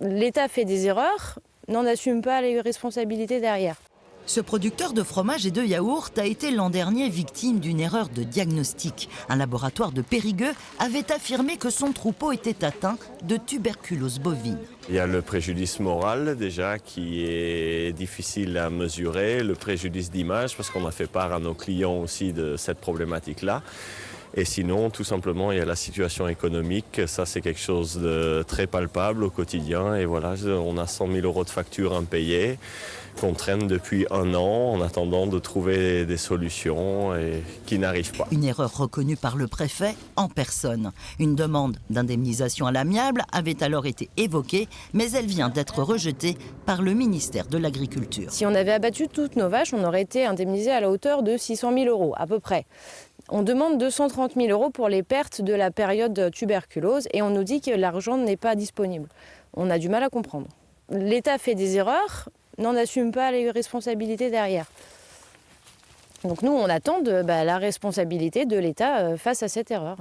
L'État fait des erreurs, n'en assume pas les responsabilités derrière. Ce producteur de fromage et de yaourt a été l'an dernier victime d'une erreur de diagnostic. Un laboratoire de Périgueux avait affirmé que son troupeau était atteint de tuberculose bovine. Il y a le préjudice moral déjà qui est difficile à mesurer, le préjudice d'image parce qu'on a fait part à nos clients aussi de cette problématique-là. Et sinon, tout simplement, il y a la situation économique. Ça, c'est quelque chose de très palpable au quotidien. Et voilà, on a 100 000 € de factures impayées qu'on traîne depuis 1 an en attendant de trouver des solutions et qui n'arrivent pas. Une erreur reconnue par le préfet en personne. Une demande d'indemnisation à l'amiable avait alors été évoquée, mais elle vient d'être rejetée par le ministère de l'Agriculture. Si on avait abattu toutes nos vaches, on aurait été indemnisé à la hauteur de 600 000 € à peu près. On demande 230 000 € pour les pertes de la période tuberculose et on nous dit que l'argent n'est pas disponible. On a du mal à comprendre. L'État fait des erreurs, n'en assume pas les responsabilités derrière. Donc nous, on attend la responsabilité de l'État face à cette erreur.